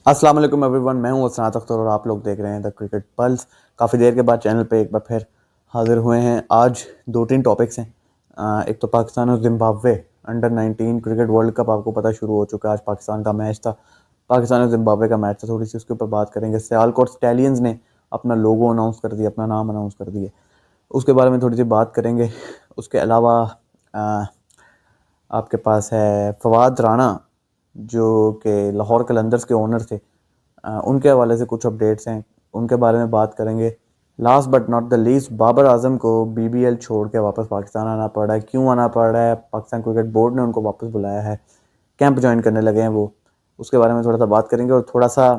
अस्सलाम वालेकुम एवरीवन, मैं हूं असनात अख्तर और आप लोग देख रहे हैं द क्रिकेट पल्स। काफ़ी देर के बाद चैनल पे एक बार फिर हाजिर हुए हैं। आज दो तीन टॉपिक्स हैं। एक तो पाकिस्तान और Zimbabwe under 19 cricket world cup आपको पता शुरू हो चुका है। आज पाकिस्तान का मैच था, पाकिस्तान और जिम्बाब्वे का मैच था। थोड़ी सी उसके ऊपर बात करेंगे। सियालकोट स्टैलियंस ने अपना लोगो अनाउंस कर दिया, अपना नाम अनाउंस कर दिया, उसके बारे में थोड़ी सी बात करेंगे। उसके अलावा अ, आपके पास है फवाद राना, जो कि लाहौर कलंदर्स के ओनर थे। उनके हवाले से कुछ अपडेट्स हैं, उनके बारे में बात करेंगे। Last but not the least, Babar Azam को बीबीएल छोड़ के वापस पाकिस्तान आना पड़ रहा है। क्यों आना पड़ रहा है? पाकिस्तान क्रिकेट बोर्ड ने उनको वापस बुलाया है, कैंप ज्वाइन करने लगे हैं वो। उसके बारे में थोड़ा सा बात करेंगे। और थोड़ा सा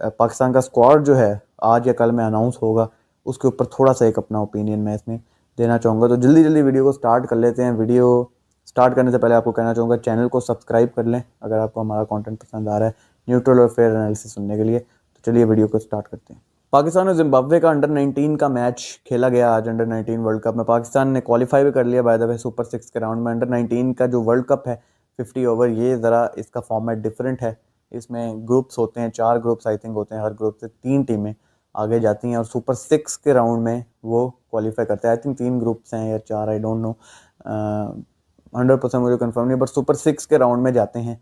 पाकिस्तान का स्क्वाड जो है आज या कल में अनाउंस होगा, उसके ऊपर थोड़ा सा एक अपना ओपिनियन मैं इसमें देना चाहूँगा। तो जल्दी जल्दी वीडियो को स्टार्ट कर लेते हैं। वीडियो स्टार्ट करने से पहले आपको कहना चाहूँगा, चैनल को सब्सक्राइब कर लें अगर आपको हमारा कंटेंट पसंद आ रहा है न्यूट्रल और फेयर एनालिसिस सुनने के लिए। तो चलिए वीडियो को स्टार्ट करते हैं। पाकिस्तान और जिम्बाब्वे का अंडर 19 का मैच खेला गया आज। अंडर 19 वर्ल्ड कप में पाकिस्तान ने क्वालिफाई भी कर लिया बाय द वे सुपर 6 के राउंड में। अंडर 19 का जो वर्ल्ड कप है 50 ओवर, ये ज़रा इसका फॉर्मेट डिफरेंट है। इसमें ग्रुप्स होते हैं, 4 ग्रुप्स आई थिंक होते हैं। हर ग्रुप से 3 टीमें आगे जाती हैं और सुपर 6 के राउंड में वो क्वालिफाई करते हैं। आई थिंक 3 ग्रुप्स हैं या 4, आई डोंट नो, 100% मुझे कंफर्म नहीं, बट सुपर 6 के राउंड में जाते हैं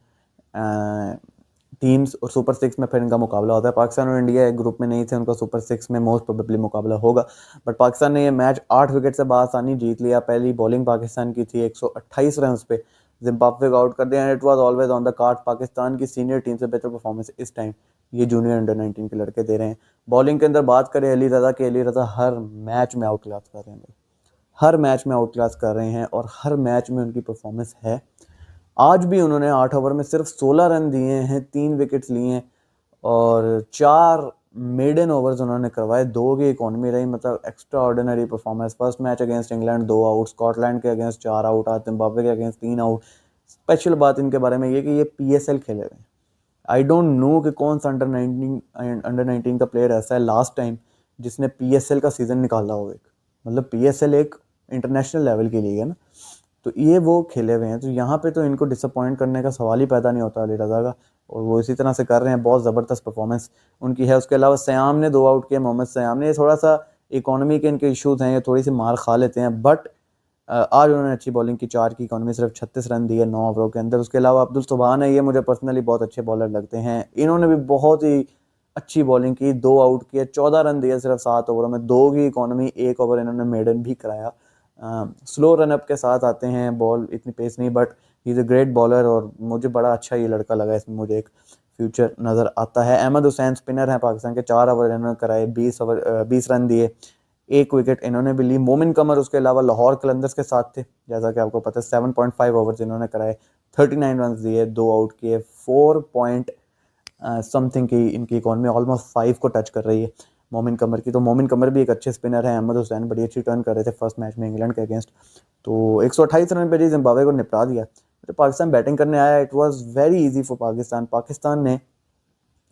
टीम्स। और सुपर 6 में फिर इनका मुकाबला होता है। पाकिस्तान और इंडिया एक ग्रुप में नहीं थे, उनका सुपर 6 में मोस्ट प्रोबेबली मुकाबला होगा। बट पाकिस्तान ने ये मैच 8 विकेट से बासानी जीत लिया। पहली बॉलिंग पाकिस्तान की थी 128 रन पे, जिम्बाब्वे को आउट कर दिया। And it was always on the card, Pakistan की सीनियर टीम से बेहतर परफॉर्मेंस इस टाइम ये जूनियर अंडर 19 के लड़के दे रहे हैं। बॉलिंग के अंदर बात करें अली रज़ा के, अली रज़ा हर मैच में आउट क्लास कर रहे हैं, हर मैच में आउट क्लास कर रहे हैं और हर मैच में उनकी परफॉर्मेंस है। आज भी उन्होंने 8 ओवर में सिर्फ 16 रन दिए हैं, 3 विकेट्स लिए हैं और 4 मेडन ओवर्स उन्होंने करवाए। 2 की इकोनॉमी रही, मतलब extra ordinary performance. First match against England 2 out, Scotland के अगेंस्ट 4 आउट, आज जिम्बाब्वे के अगेंस्ट 3 आउट। स्पेशल बात इनके बारे में ये कि ये पीएसएल खेले हुए हैं। आई डोंट नो कि कौन सा अंडर 19 का प्लेयर ऐसा है लास्ट टाइम जिसने पीएसएल का सीजन निकाला हो। एक मतलब पीएसएल एक इंटरनेशनल लेवल की लीग है ना, तो ये वो खेले हुए हैं। तो यहाँ पे तो इनको डिसअपॉइंट करने का सवाल ही पैदा नहीं होता अली रज़ा का, और वो इसी तरह से कर रहे हैं। बहुत ज़बरदस्त परफॉर्मेंस उनकी है। उसके अलावा सयाम ने 2 आउट किए, मोहम्मद सयाम ने। ये थोड़ा सा इकोनॉमी के इनके इश्यूज हैं, ये थोड़ी सी मार खा लेते हैं, बट आज उन्होंने अच्छी बॉलिंग की। 4 की इकोनॉमी, सिर्फ 36 रन दिए 9 ओवरों के अंदर। उसके अलावा अब्दुल सुबहान है, ये मुझे पर्सनली बहुत अच्छे बॉलर लगते हैं। इन्होंने भी बहुत ही अच्छी बॉलिंग की, 2 आउट किए, 14 रन दिए सिर्फ 7 ओवरों में। 2 की इकोनॉमी, 1 ओवर इन्होंने मेडन भी कराया। स्लो रन अप के साथ आते हैं, बॉल इतनी पेस नहीं, but he is a great bowler और मुझे बड़ा अच्छा ये लड़का लगा। इसमें मुझे एक फ्यूचर नज़र आता है। अहमद हुसैन स्पिनर हैं पाकिस्तान के, 4 ओवर इन्होंने कराए, 20 रन दिए, 1 विकेट इन्होंने भी ली। मोमिन कमर उसके अलावा लाहौर कलंदर्स के साथ थे, जैसा कि आपको पता है। 7.5 ओवर्स इन्होंने कराए, 39 रन दिए, 2 आउट किए, 4 पॉइंट समथिंग की इनकी इकॉनमी, ऑलमोस्ट 5 को टच कर रही है मोमिन कमर की। तो मोमिन कमर भी एक अच्छे स्पिनर है। अहमद हुसैन बड़ी अच्छी टर्न कर रहे थे फर्स्ट मैच में इंग्लैंड के अगेंस्ट। तो 128 रन पे जी जिम्बाब्वे को निपटा दिया। तो पाकिस्तान बैटिंग करने आया, it was very easy for Pakistan. Pakistan ने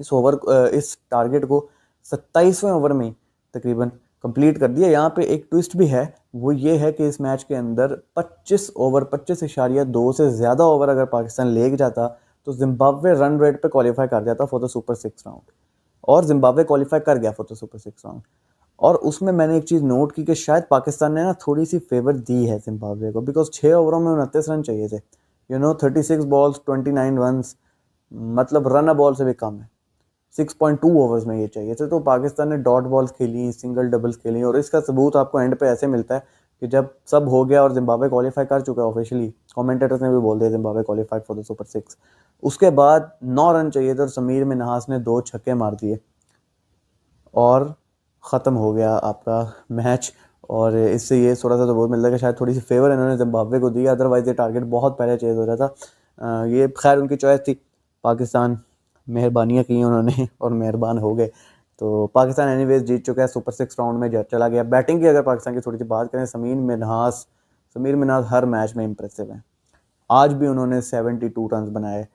इस टारगेट को 27वें ओवर में तकरीबन कंप्लीट कर दिया। यहाँ पे एक ट्विस्ट भी है, वो ये है कि इस मैच के अंदर 25 से ज़्यादा ओवर अगर पाकिस्तान ले जाता तो जिम्बाब्वे रन रेट पे क्वालिफाई कर जाता फॉर द सुपर 6 राउंड, और जिम्बाब्वे क्वालिफाई कर गया फॉर द सुपर 6 राउंड। और उसमें मैंने एक चीज़ नोट की कि शायद पाकिस्तान ने ना थोड़ी सी फेवर दी है जिम्बाब्वे को, बिकॉज 6 ओवरों में 29 रन चाहिए थे। 36 बॉल्स 29 रन, मतलब रन अ बॉल से भी कम है। 6.2 ओवर्स में ये चाहिए थे। तो पाकिस्तान ने डॉट बॉल्स खेली, सिंगल डबल्स खेली, और इसका सबूत आपको एंड पे ऐसे मिलता है कि जब सब हो गया और जिम्बाब्वे क्वालिफाई कर चुका है ऑफिशियली, कमेंटेटर्स ने भी बोल दिया Zimbabwe qualified for the super 6। उसके बाद 9 रन चाहिए थे और समीर मिन्हास ने 2 छक्के मार दिए और ख़त्म हो गया आपका मैच। और इससे ये थोड़ा सा सबूत मिलता है कि शायद थोड़ी सी फेवर इन्होंने जिम्बाब्वे को दी, अदरवाइज ये टारगेट बहुत पहले चेज हो रहा था। ये खैर उनकी चॉइस थी। पाकिस्तान मेहरबानियाँ की उन्होंने और मेहरबान हो गए। तो पाकिस्तान एनीवेज जीत चुका है, सुपर 6 राउंड में चला गया। बैटिंग की अगर पाकिस्तान की थोड़ी सी बात करें, समीर मिन्हास हर मैच में इंप्रेसिव है। आज भी उन्होंने 72 रन बनाए,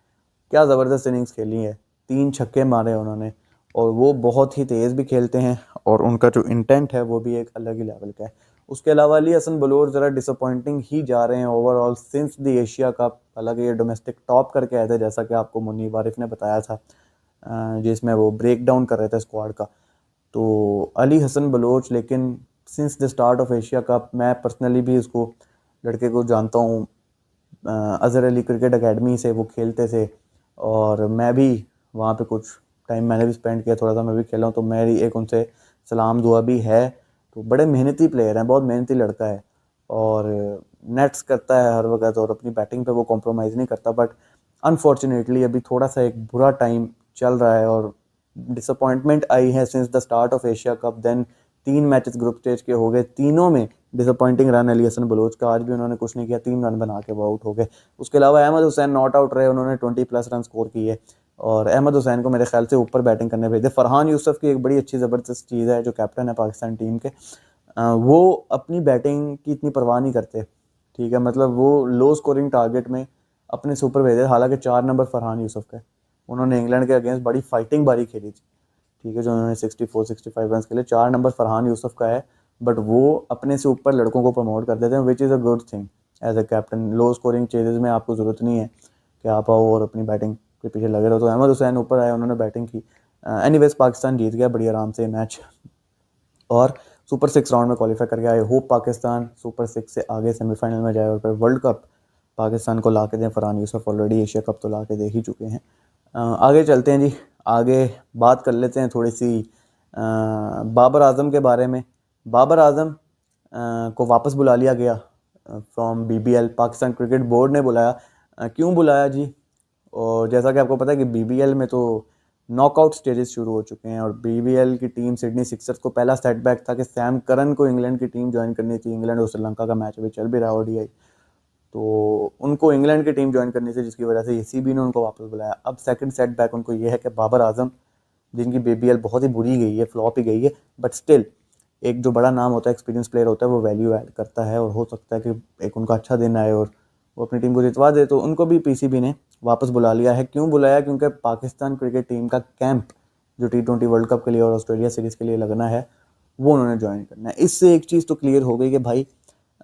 क्या ज़बरदस्त इनिंग्स खेली है। 3 छक्के मारे उन्होंने, और वो बहुत ही तेज़ भी खेलते हैं और उनका जो इंटेंट है वो भी एक अलग ही लेवल का है। उसके अलावा अली हसन बलोर ज़रा डिसअपॉइंटिंग ही जा रहे हैं overall since the Asia cup. हालांकि ये डोमेस्टिक टॉप करके आए थे, जैसा कि आपको मुनीब आरिफ ने बताया था। जिसमें वो ब्रेक डाउन कर रहे थे स्क्वाड का। तो अली हसन बलोच, लेकिन since the start of Asia cup मैं पर्सनली भी उसको लड़के को जानता हूँ, अज़हर अली क्रिकेट एकेडमी से वो खेलते थे और मैं भी वहाँ पे कुछ टाइम मैंने भी स्पेंड किया, थोड़ा सा मैं भी खेला हूँ, तो मेरी एक उनसे सलाम दुआ भी है। तो बड़े मेहनती प्लेयर हैं, बहुत मेहनती लड़का है और नेट्स करता है हर वक्त और अपनी बैटिंग पे वो कॉम्प्रोमाइज़ नहीं करता। बट अनफॉर्चुनेटली अभी थोड़ा सा एक बुरा टाइम चल रहा है और डिसअपॉइंटमेंट आई है since the start of Asia cup. Then 3 matches group stage के हो गए, तीनों में डिसअपॉइंटिंग रन अली हसन बलोच का। आज भी उन्होंने कुछ नहीं किया, 3 रन बना के वो आउट हो गए। उसके अलावा अहमद हुसैन नॉट आउट रहे, उन्होंने 20+ रन स्कोर किए और अहमद हुसैन को मेरे ख्याल से ऊपर बैटिंग करने भेजे। फरहान यूसुफ की एक बड़ी अच्छी ज़बरदस्त चीज़ है, जो कैप्टन है पाकिस्तान टीम के, वो अपनी बैटिंग की इतनी परवाह नहीं करते। ठीक है, मतलब वो लो स्कोरिंग टारगेट में अपने से ऊपर भेजे। हालांकि 4 नंबर फरहान यूसुफ का है, उन्होंने इंग्लैंड के अगेंस्ट बड़ी फाइटिंग बारी खेली थी। ठीक है, जो उन्होंने 64-65 रन के लिए 4 नंबर फरहान यूसुफ का है, बट वो अपने से ऊपर लड़कों को प्रमोट कर देते हैं, which is a good thing as a captain. Low scoring chases में आपको ज़रूरत नहीं है कि आप आओ और अपनी बैटिंग के पीछे लगे रहो। तो अहमद हुसैन ऊपर आए, उन्होंने बैटिंग की। एनीवेज पाकिस्तान जीत गया बड़ी आराम से मैच और सुपर 6 राउंड में क्वालिफाई करके आए। होप पाकिस्तान सुपर 6 से आगे सेमीफाइनल में जाए और फिर वर्ल्ड कप पाकिस्तान को ला के दें। Farhan Yusuf already Asia cup तो ला के दे ही चुके हैं। आगे चलते हैं जी, आगे बात कर लेते हैं थोड़ी सी बाबर आजम के बारे में। बाबर आजम को वापस बुला लिया गया from BBL, Pakistan cricket board ने बुलाया। क्यों बुलाया जी? और जैसा कि आपको पता है कि बीबीएल में तो नॉकआउट स्टेजेस शुरू हो चुके हैं और बीबीएल की टीम सिडनी सिक्सर्स को पहला सेटबैक था कि सैम करन को इंग्लैंड की टीम ज्वाइन करनी थी। इंग्लैंड और श्रीलंका का मैच अभी चल भी रहा है ओडीआई, तो उनको इंग्लैंड की टीम ज्वाइन करनी थी, जिसकी वजह से ईसीबी ने उनको वापस बुलाया। अब सेकंड सेटबैक उनको ये है कि बाबर आजम, जिनकी बीबीएल बहुत ही बुरी गई है, फ्लॉप ही गई है, बट स्टिल एक जो बड़ा नाम होता है, एक्सपीरियंस प्लेयर होता है, वो वैल्यू ऐड करता है और हो सकता है कि एक उनका अच्छा दिन आए और वो अपनी टीम को जितवा दे। तो उनको भी पीसीबी ने वापस बुला लिया है। क्यों बुलाया? क्योंकि पाकिस्तान क्रिकेट टीम का कैंप जो T20 वर्ल्ड कप के लिए और ऑस्ट्रेलिया सीरीज़ के लिए लगना है, वो उन्होंने ज्वाइन करना है। इससे एक चीज़ तो क्लियर हो गई कि भाई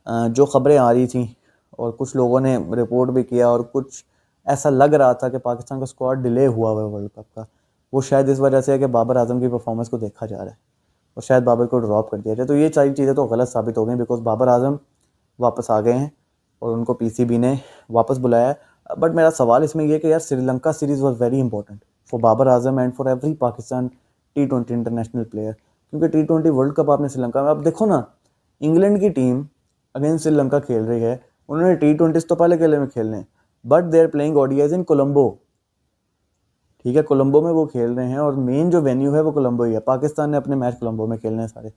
जो खबरें आ रही थी और कुछ लोगों ने रिपोर्ट भी किया और कुछ ऐसा लग रहा था कि पाकिस्तान का स्क्वाड डिले हुआ हुआ है वर्ल्ड कप का, वो शायद इस वजह से है कि बाबर आजम की परफॉर्मेंस को देखा जा रहा है और शायद बाबर को ड्रॉप कर दिया जाए। तो ये सारी चीज़ें तो गलत साबित हो गई, बिकॉज बाबर आजम वापस आ गए हैं और उनको पीसीबी ने वापस बुलाया है। बट मेरा सवाल इसमें यह कि यार, Sri Lanka series was very important for Babar Azam and for every Pakistan T20 international player, क्योंकि T20 वर्ल्ड कप आपने श्रीलंका में, अब देखो ना, इंग्लैंड की टीम अगेंस्ट श्रीलंका खेल रही है, उन्होंने T20 तो पहले खेले में खेलने हैं, but they are playing ODIs in Colombo. ठीक है, कोलंबो में वो खेल रहे हैं और मेन जो वेन्यू है वो कोलंबो ही है। पाकिस्तान ने अपने मैच कोलंबो में खेलने हैं सारे।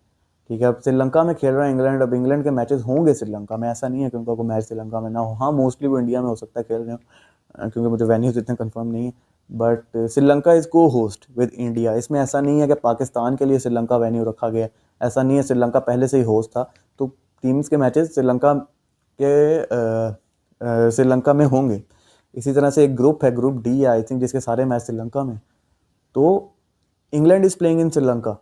ठीक है, अब श्रीलंका में खेल रहा है इंग्लैंड, अब इंग्लैंड के मैचेस होंगे श्रीलंका में, ऐसा नहीं है कि उनका कोई मैच श्रीलंका में ना हो। हाँ, मोस्टली वो इंडिया में हो सकता है खेल रहे हो, क्योंकि मुझे वेन्यूज इतने कंफर्म नहीं है। बट श्रीलंका इज को होस्ट विद इंडिया। इसमें ऐसा नहीं है कि पाकिस्तान के लिए श्रीलंका वेन्यू रखा गया, ऐसा नहीं है। श्रीलंका पहले से ही होस्ट था, तो टीम्स के मैचेस श्रीलंका के श्रीलंका में होंगे। इसी तरह से एक ग्रुप है, ग्रुप डी है आई थिंक, जिसके सारे मैच श्रीलंका में। तो England is playing in Sri Lanka,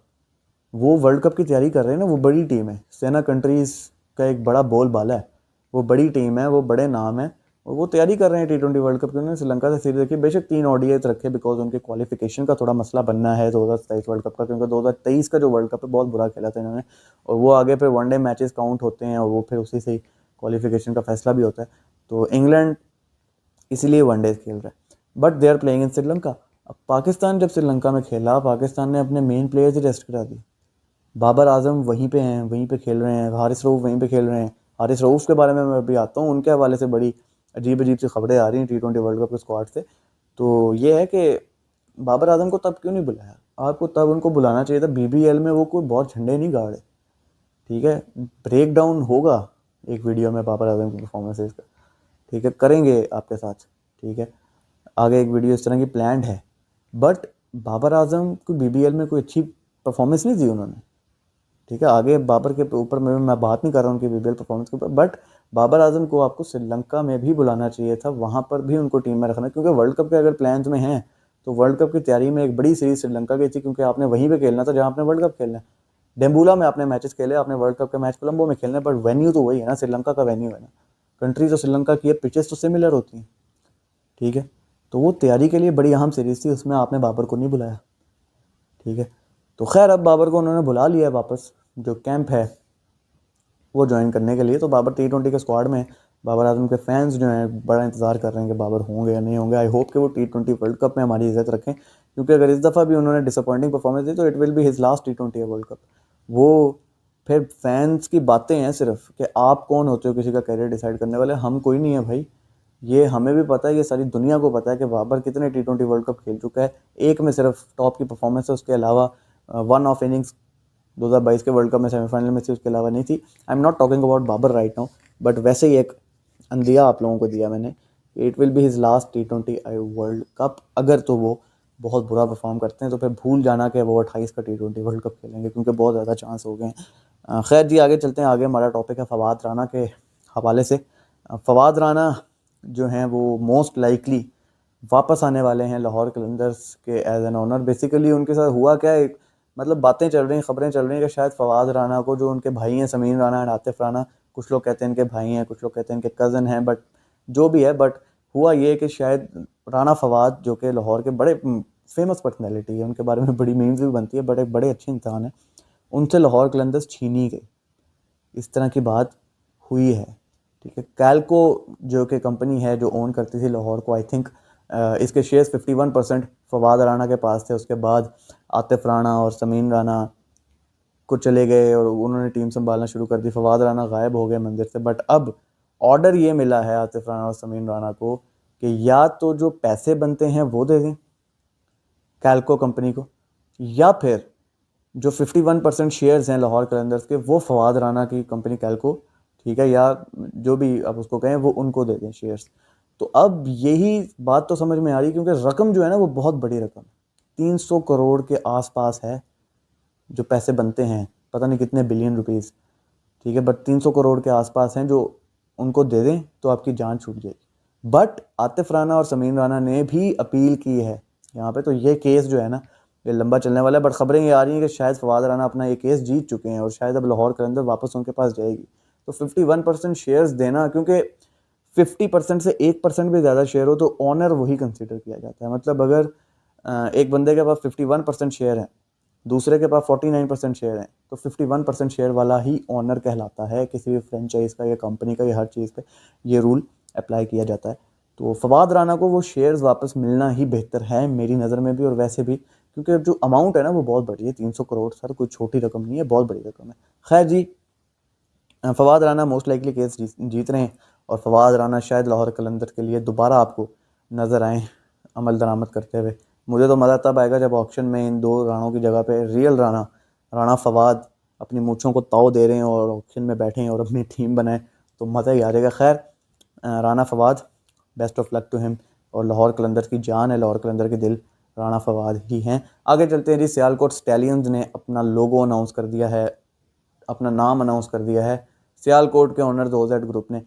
वो वर्ल्ड कप की तैयारी कर रहे हैं ना, वो बड़ी टीम है, सेना कंट्रीज का एक बड़ा बोलबाला है, वो बड़ी टीम है, वो बड़े नाम है और वो तैयारी कर रहे हैं T20 वर्ल्ड कप की। उन्होंने श्रीलंका से सीरीज रखी, बेशक 3 ओडीआई रखे, बिकॉज उनके क्वालिफिकेशन का थोड़ा मसला बनना है 2027 वर्ल्ड कप का, क्योंकि 2023 का जो वर्ल्ड कप है बहुत बुरा खेला था इन्होंने, और वो आगे फिर वनडे मैचेस काउंट होते हैं और वो फिर उसी से ही क्वालिफिकेशन का फैसला भी होता है। तो इंग्लैंड इसीलिए वनडे खेल रहा है, but they are playing in Sri Lanka. अब पाकिस्तान जब श्रीलंका में खेला, पाकिस्तान ने अपने मेन प्लेयर्स ही रेस्ट करा दिए। बाबर आजम वहीं पे हैं, वहीं पे खेल रहे हैं, हारिस रऊफ वहीं पे खेल रहे हैं। हारिस रऊफ के बारे में मैं अभी आता हूँ, उनके हवाले से बड़ी अजीब अजीब सी खबरें आ रही हैं T20 वर्ल्ड कप के स्क्वाड से। तो ये है कि बाबर आजम को तब क्यों नहीं बुलाया? आपको तब उनको बुलाना चाहिए था। बीबीएल में वो कोई बहुत झंडे नहीं गाड़े। ठीक है, ब्रेक डाउन होगा एक वीडियो में बाबर आजम की परफॉर्मेंसेज का, ठीक है, करेंगे आपके साथ। ठीक है, आगे एक वीडियो इस तरह की प्लान्ड है, बट बाबर आजम को बीबीएल में कोई अच्छी परफॉर्मेंस नहीं दी उन्होंने। ठीक है, आगे बाबर के ऊपर मैं बात नहीं कर रहा हूँ उनकी बीबीएल परफॉर्मेंस के ऊपर, बट बाबर आजम को आपको श्रीलंका में भी बुलाना चाहिए था, वहाँ पर भी उनको टीम में रखना, क्योंकि वर्ल्ड कप के अगर प्लान्स में हैं तो वर्ल्ड कप की तैयारी में एक बड़ी सीरीज श्रीलंका की थी, क्योंकि आपने वहीं पे खेलना था जहाँ आपने वर्ल्ड कप खेलना है। डेम्बूला में आपने मैचेस खेले, आपने वर्ल्ड कप के मैच कोलंबो में खेलने, बट वेन्यू तो वही है ना, श्रीलंका का वेन्यू है ना, कंट्री तो श्रीलंका की है, पिचेस तो सिमिलर होती हैं। ठीक है, तो वो तैयारी के लिए बड़ी अहम सीरीज़ थी, उसमें आपने बाबर को नहीं बुलाया, ठीक है। तो खैर अब बाबर को उन्होंने बुला लिया है वापस, जो कैंप है वो ज्वाइन करने के लिए। तो बाबर T20 के स्क्वाड में, बाबर आजम के फैंस जो हैं बड़ा इंतजार कर रहे हैं कि बाबर होंगे या नहीं होंगे। आई होप कि वो T20 वर्ल्ड कप में हमारी इज्जत रखें, क्योंकि अगर इस दफ़ा भी उन्होंने डिसअपॉइंटिंग परफॉर्मेंस दी तो it will be his last T20 world cup. वो फिर फैंस की बातें हैं सिर्फ कि आप कौन होते हो किसी का करियर डिसाइड करने वाले, हम कोई नहीं है भाई। ये हमें भी पता है, ये सारी दुनिया को पता है कि बाबर कितने T20 वर्ल्ड कप खेल चुका है। एक में सिर्फ टॉप की परफॉर्मेंस है, उसके अलावा वन ऑफ इनिंग्स 2022 के वर्ल्ड कप में सेमीफाइनल में थी, उसके अलावा नहीं थी। I am not talking about Babar right now, but वैसे ही एक अंदिया आप लोगों को दिया मैंने, it will be his last T20 world cup. अगर तो वो बहुत बुरा परफॉर्म करते हैं तो फिर भूल जाना कि वो 28 का T20 वर्ल्ड कप खेलेंगे, क्योंकि बहुत ज़्यादा चांस हो गए हैं। खैर जी, आगे चलते हैं। आगे हमारा टॉपिक है फवाद राना के हवाले से। फवाद राना जो हैं वो मोस्ट लाइकली वापस आने वाले हैं लाहौर कलंदर्स के एज एन ओनर। बेसिकली उनके साथ हुआ क्या है, मतलब बातें चल रही हैं, खबरें चल रही हैं कि शायद फवाद राना को, जो उनके भाई हैं समीर राना एंड आतिफ राना, कुछ लोग कहते हैं इनके भाई हैं, कुछ लोग कहते हैं इनके कज़न हैं, बट जो भी है, बट हुआ ये कि शायद राना फवाद जो कि लाहौर के बड़े फेमस पर्सनैलिटी है, उनके बारे में बड़ी मीम्स भी बनती है, बड़े बड़े अच्छे इंसान हैं, उनसे लाहौर कलंदर्स छीनी गई, इस तरह की बात हुई है, ठीक है। कैलको जो कि कंपनी है जो ओन करती थी लाहौर को, आई थिंक इसके शेयर्स 51% फवाद राना के पास थे। उसके बाद आतिफ राना और समीन राना को चले गए और उन्होंने टीम संभालना शुरू कर दी। फवाद राना गायब हो गए मंदिर से। बट अब ऑर्डर ये मिला है आतिफ राना और समीन राना को कि या तो जो पैसे बनते हैं वो दे दें कैलको कंपनी को, या फिर जो 51% शेयर्स हैं लाहौर कलंदर्स के वो फवाद राना की कंपनी कैलको, ठीक है, या जो भी आप उसको कहें, वो उनको दे दें शेयर्स। तो अब यही बात तो समझ में आ रही, क्योंकि रकम जो है ना वो बहुत बड़ी रकम, 300 करोड़ के आसपास है जो पैसे बनते हैं, पता नहीं कितने बिलियन रुपीस, ठीक है, बट 300 करोड़ के आसपास हैं जो उनको दे दें तो आपकी जान छूट जाएगी। बट आतिफ राना और समीन राना ने भी अपील की है यहाँ पे, तो ये केस जो है ना ये लंबा चलने वाला है। बट खबरें ये आ रही हैं कि शायद फवाद राना अपना ये केस जीत चुके हैं और शायद अब लाहौर कलंदर वापस उनके पास जाएगी। तो 51% शेयर्स देना, क्योंकि 50% से 1% भी ज़्यादा शेयर हो तो ऑनर वही कंसिडर किया जाता है। मतलब अगर एक बंदे के पास 51% शेयर है, दूसरे के पास 49% शेयर है, तो 51% शेयर वाला ही ऑनर कहलाता है किसी भी फ्रेंचाइज का या कंपनी का, या हर चीज़ पे ये रूल अप्लाई किया जाता है। तो फवाद राना को वो शेयर्स वापस मिलना ही बेहतर है मेरी नज़र में भी, और वैसे भी क्योंकि जो अमाउंट है ना वो बहुत बड़ी है, 300 करोड़ सर कोई छोटी रकम नहीं है, बहुत बड़ी रकम है। खैर जी, Fawad Rana most likely case जीत रहे हैं और फवाद राना शायद लाहौर कलंदर के लिए दोबारा आपको नज़र आए अमल दरामद करते हुए। मुझे तो मज़ा तब आएगा जब ऑक्शन में इन दो रानों की जगह पे रियल राना, राना फवाद अपनी मूँछों को ताव दे रहे हैं और ऑक्शन में बैठे हैं और अपनी टीम बनाएं, तो मज़ा ही आ जाएगा। खैर Rana Fawad, best of luck to him, और लाहौर कलंदर की जान है, लाहौर कलंदर के दिल राना फवाद ही हैं। आगे चलते हैं जी। सियालकोट स्टैलियंस ने अपना लोगो अनाउंस कर दिया है, अपना नाम अनाउंस कर दिया है, सियालकोट के ओनर OZ ग्रुप ने,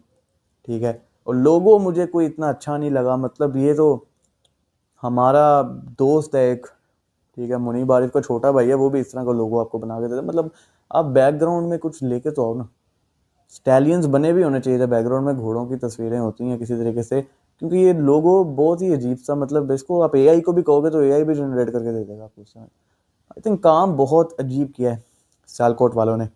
ठीक है। और लोगो मुझे कोई इतना अच्छा नहीं लगा, मतलब ये तो हमारा दोस्त है एक, ठीक है, मुनीब आरिफ का छोटा भाई है, वो भी इस तरह का लोगो आपको बना के देता है। मतलब आप बैकग्राउंड में कुछ लेके तो आओ ना। स्टैलियंस बने भी होने चाहिए थे, बैकग्राउंड में घोड़ों की तस्वीरें होती हैं किसी तरीके से, क्योंकि ये लोगो बहुत ही अजीब सा, मतलब इसको आप AI को भी कहोगे तो AI भी जनरेट करके दे देगा आपको। आई थिंक काम बहुत अजीब किया है सियालकोट वालों ने।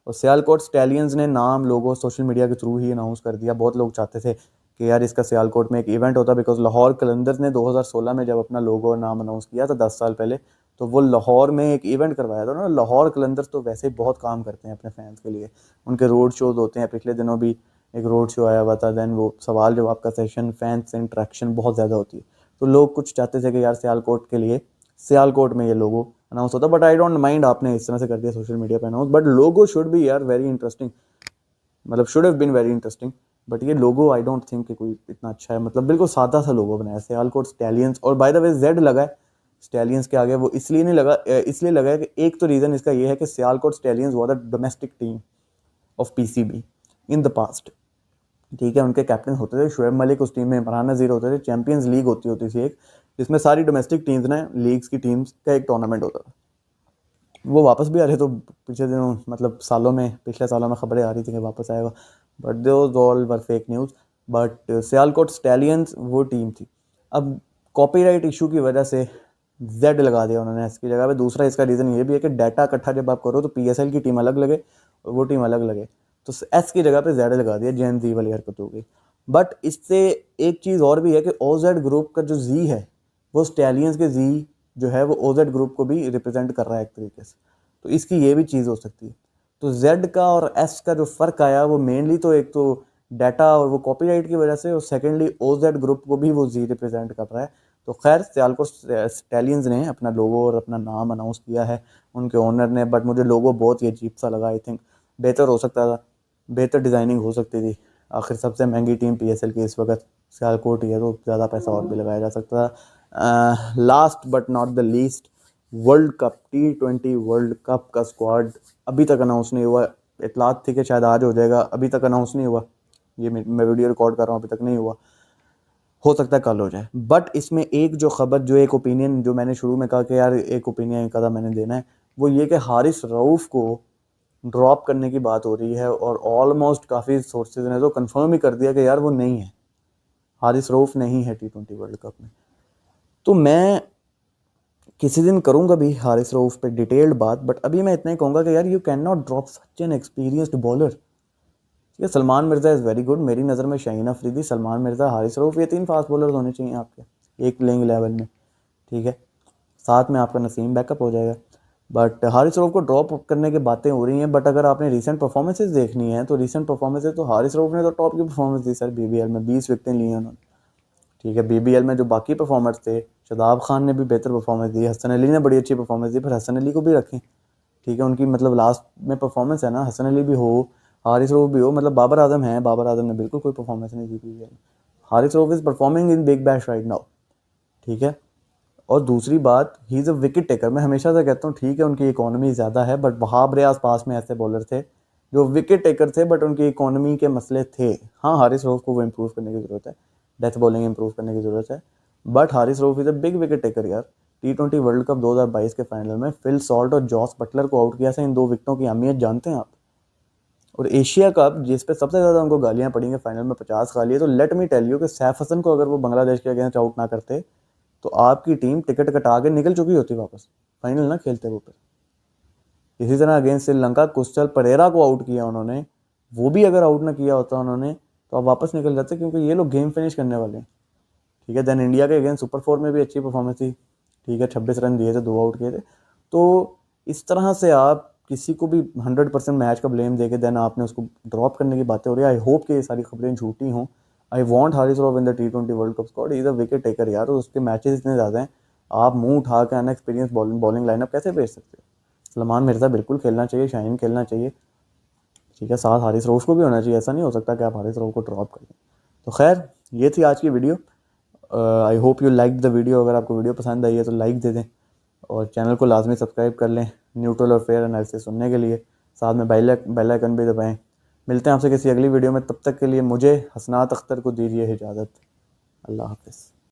और सियालकोट स्टैलियंस ने नाम लोगो सोशल मीडिया के थ्रू ही अनाउंस कर दिया। बहुत लोग चाहते थे कि यार इसका सियालकोट में एक इवेंट होता, बिकॉज लाहौर कलंदर्स ने 2016 में जब अपना लोगो और नाम अनाउंस किया था 10 साल पहले, तो वो लाहौर में एक इवेंट करवाया था ना। लाहौर कलंदर्स तो वैसे ही बहुत काम करते हैं अपने फैंस के लिए, उनके रोड शोज होते हैं, पिछले दिनों भी एक रोड शो आया हुआ था, देन वो सवाल जवाब का सेशन, फैंस से इंट्रैक्शन बहुत ज़्यादा होती है। तो लोग कुछ चाहते थे कि यार सियालकोट के लिए, सियालकोट में ये लोगो अनाउंस होता, बट आई डोंट माइंड आपने इस तरह से कर दिया सोशल मीडिया पे announce, but logo should be यार वेरी इंटरेस्टिंग, मतलब should have been very interesting. But ये लोगो आई डोंट थिंक कि कोई इतना अच्छा है, मतलब बिल्कुल सादा सा लोगो बनाया सियालकोट स्टैलियंस। और बाय द वे जेड लगा है स्टैलियंस के आगे, वो इसलिए नहीं लगा, इसलिए लगा है कि एक तो रीज़न इसका ये है कि Sialkot stallions was the domestic team of PCB in the past, ठीक है। उनके कैप्टन होते थे शुएब मलिक, उस टीम में इमरान नज़ीर होते थे। चैंपियंस लीग होती थी एक, जिसमें सारी डोमेस्टिक टीम्स ने, लीग्स की टीम्स का एक टूर्नामेंट होता था। वो वापस भी आ रहे, तो पिछले दिनों, मतलब सालों में, पिछले सालों में खबरें आ रही थी कि वापस आएगा, but those all were fake news. But Sialkot stallions वो टीम थी। अब कॉपीराइट इशू की वजह से जेड लगा दिया उन्होंने एस की जगह पे। दूसरा इसका रीज़न ये भी है कि डाटा इकट्ठा जब आप करो तो पीएसएल की टीम अलग लगे और वो टीम अलग लगे, तो एस की जगह पे जेड लगा दिया, जेन जी वाली हरकत हो गई। बट इससे एक चीज़ और भी है कि ओजेड ग्रुप का जो जी है वो स्टैलियंस के जी जो है वो ओजेड ग्रुप को भी रिप्रेजेंट कर रहा है एक तरीके से, तो इसकी ये भी चीज़ हो सकती है। तो जेड का और एस का जो फ़र्क आया वो मेनली तो एक तो डाटा और वो कॉपीराइट की वजह से, और सेकेंडली ओजेड ग्रुप को भी वो जी रिप्रेजेंट कर रहा है। तो खैर सियालकोट स्टैलियंस ने अपना लोगो और अपना नाम अनाउंस किया है उनके ओनर ने, बट मुझे लोगो बहुत ही अजीब सा लगा। आई थिंक बेहतर हो सकता था, बेहतर डिज़ाइनिंग हो सकती थी। आखिर सबसे महंगी टीम पीएसएल की इस वक्त सियालकोट ही है, तो ज़्यादा पैसा और भी लगाया जा सकता था। Last but not the least, world cup T20 world cup का स्क्वाड अभी तक अनाउंस नहीं हुआ। इतलात थी कि शायद आज हो जाएगा, अभी तक अनाउंस नहीं हुआ। ये मैं वीडियो रिकॉर्ड कर रहा हूँ, अभी तक नहीं हुआ, हो सकता है कल हो जाए। बट इसमें एक जो खबर, जो एक ओपिनियन, जो मैंने शुरू में कहा कि यार एक ओपिनियन कदा मैंने देना है, वो ये कि हारिस रऊफ को ड्रॉप करने की बात हो रही है, और ऑलमोस्ट काफ़ी सोर्सेज ने तो कंफर्म ही कर दिया कि यार वो नहीं है, हारिस रऊफ नहीं है T20 वर्ल्ड कप में। तो मैं किसी दिन करूंगा भी हारिस रऊफ पे डिटेल्ड बात, बट अभी मैं इतना ही कहूँगा कि यार you can not drop such an experienced bowler. ठीक है, Salman Mirza is very good, मेरी नज़र में शाहीन अफरीदी, सलमान मिर्ज़ा, हारिस रऊफ, ये 3 फास्ट बॉलर्स होने चाहिए आपके एक प्लेइंग लेवल में। ठीक है, साथ में आपका नसीम बैकअप हो जाएगा। बट हारिस रऊफ को ड्रॉप करने की बातें हो रही हैं, बट अगर आपने रीसेंट परफॉर्मेंसेज देखनी है तो रीसेंट परफॉर्मेंसेज तो हारिस रऊफ ने तो टॉप की परफॉर्मेंस दी सर। बीबीएल में 20 विकेटें ली हैं उन्होंने। ठीक है, बीबीएल में जो बाकी परफॉर्मर्स थे, शादाब खान ने भी बेहतर परफॉर्मेंस दी, हसन अली ने बड़ी अच्छी परफॉर्मेंस दी, पर हसन अली को भी रखें। ठीक है, उनकी मतलब लास्ट में परफॉर्मेंस है ना, हसन अली भी हो, हारिस रऊफ भी हो, मतलब बाबर आजम है, बाबर आजम ने बिल्कुल कोई परफॉर्मेंस नहीं दी बीबीएल में। Haris Rauf is performing in big bash right now. ठीक है, और दूसरी बात, he is a wicket taker. मैं हमेशा से कहता हूँ ठीक है उनकी इकोनॉमी ज़्यादा है, बट वहाब रियाज पास में ऐसे बॉलर थे जो विकेट टेकर थे, बट उनकी इकोनॉमी के मसले थे। हाँ, हारिस रऊफ को वो इम्प्रूव करने की ज़रूरत है, डेथ बॉलिंग इम्प्रूव करने की ज़रूरत है, but Haris Rauf is a big wicket taker यार। T20 वर्ल्ड कप 2022 के फाइनल में फिल सॉल्ट और जॉस बटलर को आउट किया था, इन 2 विकेटों की अहमियत जानते हैं आप। और एशिया कप जिस पे सबसे ज़्यादा उनको गालियाँ पड़ी हैं, फाइनल में 50 गालियाँ, तो लेट मी टेल यू कि सैफ हसन को अगर वो बांग्लादेश के अगेंस्ट आउट ना करते तो आपकी टीम टिकट कटा के निकल चुकी होती वापस, फाइनल ना खेलते वो फिर। इसी तरह अगेंस्ट श्रीलंका कुशल परेरा को आउट किया उन्होंने, वो भी अगर आउट ना किया होता उन्होंने तो आप वापस निकल जाते, क्योंकि ये लोग गेम फिनिश करने वाले हैं। ठीक है, देन इंडिया के अगेंस्ट सुपर 4 में भी अच्छी परफॉर्मेंस थी। ठीक है, 26 रन दिए थे, 2 आउट किए थे। तो इस तरह से आप किसी को भी 100% मैच का ब्लेम देके देन आपने उसको ड्रॉप करने की बातें हो रही है। आई होप कि ये सारी खबरें झूठी हों। I want Haris Rauf in the T20 world cup squad, is a wicket taker यार, और उसके मैचेस इतने ज़्यादा हैं, आप मुंह उठा के अनएक्सपीरियंस बॉलिंग लाइनअप कैसे भेज सकते हो। सलमान मिर्ज़ा बिल्कुल खेलना चाहिए, शाहीन खेलना चाहिए। ठीक है, साथ हारिस रऊफ को भी होना चाहिए, ऐसा नहीं हो सकता कि आप हारिस रऊफ को ड्रॉप कर दें। तो खैर ये थी आज की video. I hope you like the video. अगर आपको वीडियो पसंद आई है तो लाइक दे दें, और चैनल को लाजमी सब्सक्राइब कर लें न्यूट्रल और फेयर एनालिसिस सुनने के लिए। साथ में बेल आइकन भी दबाएं। मिलते हैं आपसे किसी अगली वीडियो में, तब तक के लिए मुझे हसनात अख्तर को दीजिए इजाज़त। अल्लाह हाफ़िज़।